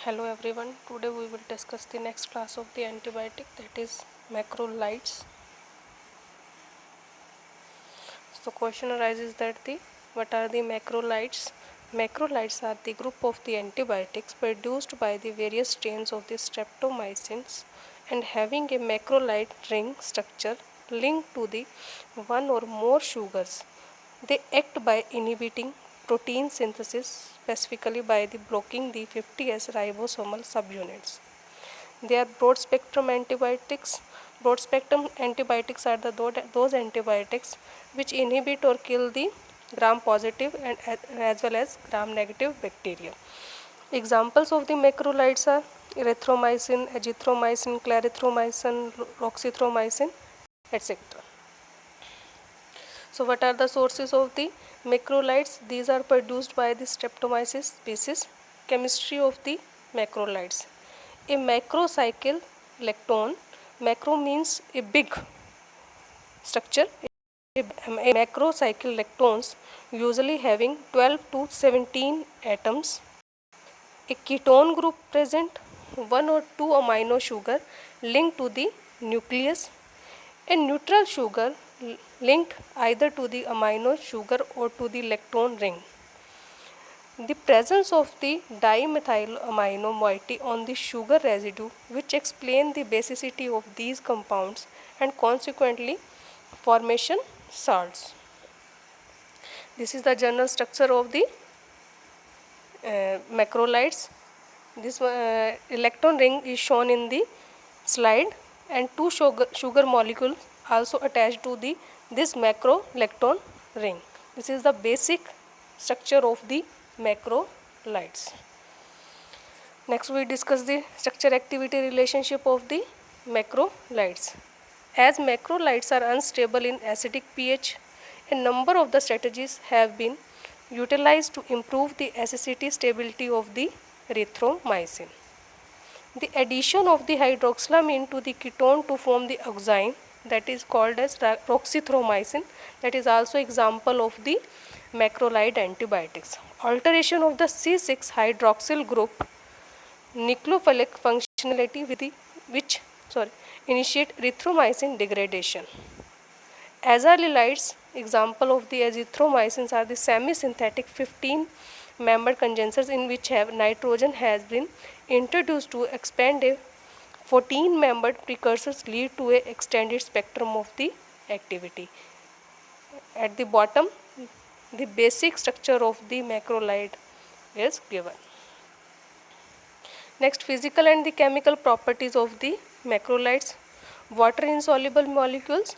Hello everyone, today we will discuss the next class of the antibiotic, that is macrolides. So question arises that what are the macrolides? Macrolides are the group of the antibiotics produced by the various strains of the streptomycins and having a macrolide ring structure linked to the one or more sugars. They act by inhibiting protein synthesis, specifically by blocking the 50S ribosomal subunits. They are broad spectrum antibiotics. Broad spectrum antibiotics are those antibiotics which inhibit or kill the gram positive and as well as gram negative bacteria. Examples of the macrolides are erythromycin, azithromycin, clarithromycin, roxithromycin, etc. So what are the sources of the macrolides? These are produced by the Streptomyces species. Chemistry of the macrolides. A macrocycle lactone, macro means a big structure. A macrocycle lactones usually having 12 to 17 atoms. A ketone group present, one or two amino sugar linked to the nucleus. A neutral sugar linked either to the amino sugar or to the lactone ring. The presence of the dimethylamino moiety on the sugar residue, which explain the basicity of these compounds and consequently formation salts. This is the general structure of the macrolides. This electron ring is shown in the slide and two sugar molecules also attached to this macrolactone ring. This is the basic structure of the macrolides. Next we discuss the structure activity relationship of the macrolides. As macrolides are unstable in acidic pH, a number of the strategies have been utilized to improve the acidity stability of the erythromycin. The addition of the hydroxylamine to the ketone to form the oxime, that is called as roxithromycin, that is also example of the macrolide antibiotics. Alteration of the C6 hydroxyl group nucleophilic functionality which initiate erythromycin degradation. Azarilides, example of the azithromycins are the semi-synthetic 15-membered condensers in which nitrogen has been introduced to expand a 14-membered precursors lead to a extended spectrum of the activity. At the bottom, the basic structure of the macrolide is given. Next, physical and the chemical properties of the macrolides. Water insoluble molecules.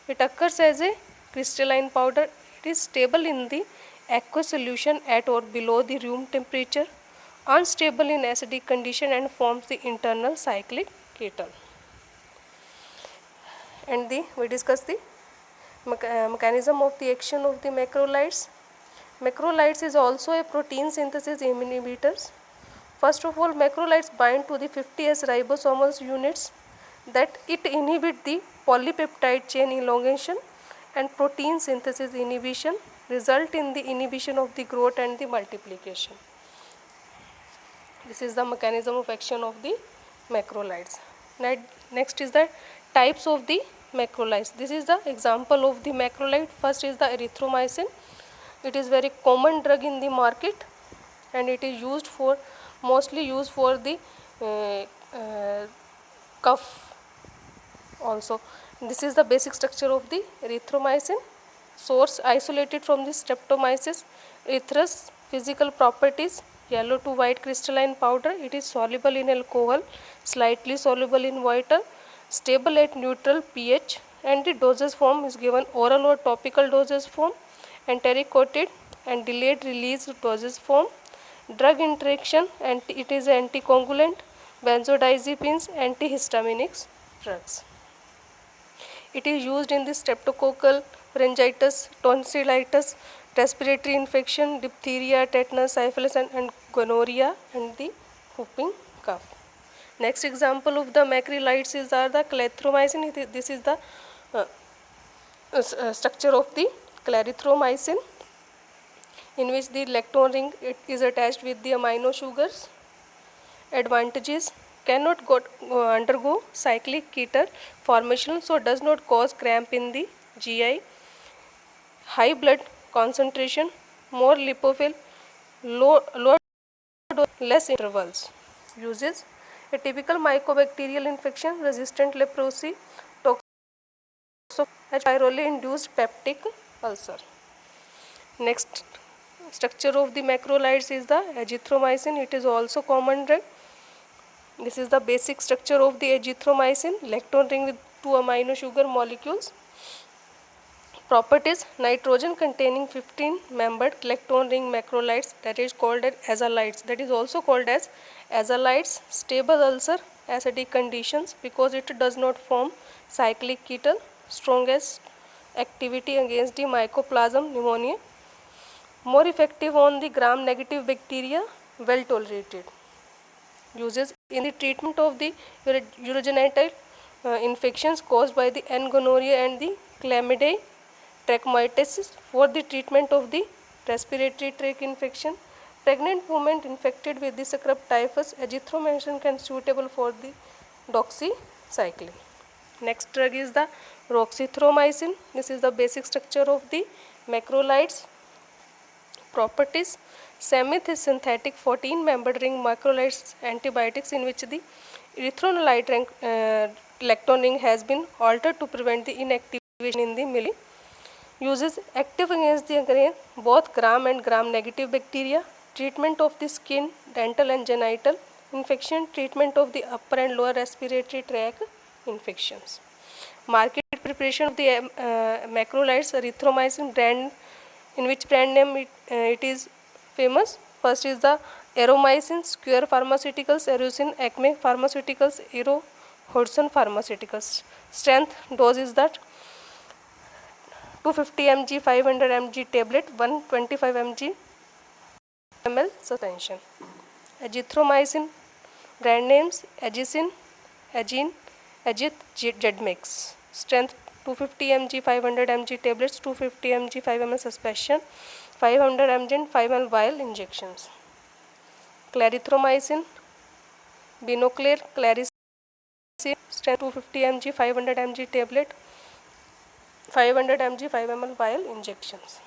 It occurs as a crystalline powder. It is stable in the aqueous solution at or below the room temperature, unstable in acidic condition and forms the internal cyclic ketone. And we discuss the mechanism of the action of the macrolides. Macrolides is also a protein synthesis inhibitors. First of all, macrolides bind to the 50S ribosomal units that it inhibit the polypeptide chain elongation and protein synthesis inhibition result in the inhibition of the growth and the multiplication. This is the mechanism of action of the macrolides. Next is the types of the macrolides. This is the example of the macrolide. First is the erythromycin. It is very common drug in the market and it is mostly used for the cough also. This is the basic structure of the erythromycin. Source isolated from the Streptomyces erythrus. Physical properties: yellow to white crystalline powder. It is soluble in alcohol, slightly soluble in water, stable at neutral pH, and the dosage form is given oral or topical dosage form, enteric coated and delayed release dosage form. Drug interaction, and it is anticoagulant, benzodiazepines, antihistaminics drugs. It is used in the streptococcal pharyngitis, tonsillitis, respiratory infection, diphtheria, tetanus, syphilis, and gonorrhea, and the whooping cough. Next example of the macrolides are the clarithromycin. This is the structure of the clarithromycin, in which the lactone ring is attached with the amino sugars. Advantages: cannot undergo cyclic keter formation, so does not cause cramp in the GI. High blood concentration, more lipophil, lower dose, less intervals. Uses: a typical mycobacterial infection, resistant leprosy, H. pylori induced peptic ulcer. Next structure of the macrolides is the azithromycin. It is also common drug. This is the basic structure of the azithromycin, lactone ring with 2 amino sugar molecules. Properties: nitrogen containing 15 membered lactone ring macrolides, that is called as azalides, that is also called as azalides. Stable ulcer acidic conditions because it does not form cyclic ketone. Strongest activity against the mycoplasma pneumoniae. More effective on the gram negative bacteria, well tolerated. Uses: in the treatment of the urogenital infections caused by the N. gonorrhea and the Chlamydia trachomatis, for the treatment of the respiratory tract infection. Pregnant women infected with the scrub typhus, azithromycin can suitable for the doxycycline. Next drug is the roxithromycin. This is the basic structure of the macrolides. Properties: Samith is synthetic 14-membered ring macrolides antibiotics in which the erythronolyte lactone ring has been altered to prevent the inactivation in the milling. Uses: active against the both gram and gram negative bacteria. Treatment of the skin, dental and genital infection. Treatment of the upper and lower respiratory tract infections. Market preparation of the macrolides erythromycin brand, in which brand name it is famous. First is the Aromycin, Square Pharmaceuticals, Erucin, Acme Pharmaceuticals, Ero, Hudson Pharmaceuticals. Strength dose is that 250 mg 500 mg tablet, 125 ml suspension. Azithromycin brand names: Agicin, Agin, Agit, Jedmix. Strength 250 mg 500 mg tablets, 250 mg 5 ml suspension, 500 mg 5 ml vial injections. Clarithromycin, Binoclear, Clarisin, strength 250 mg 500 mg tablet, 500 mg 5 ml vial injections.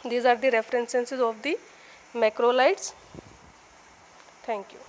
These are the references of the macrolides. Thank you.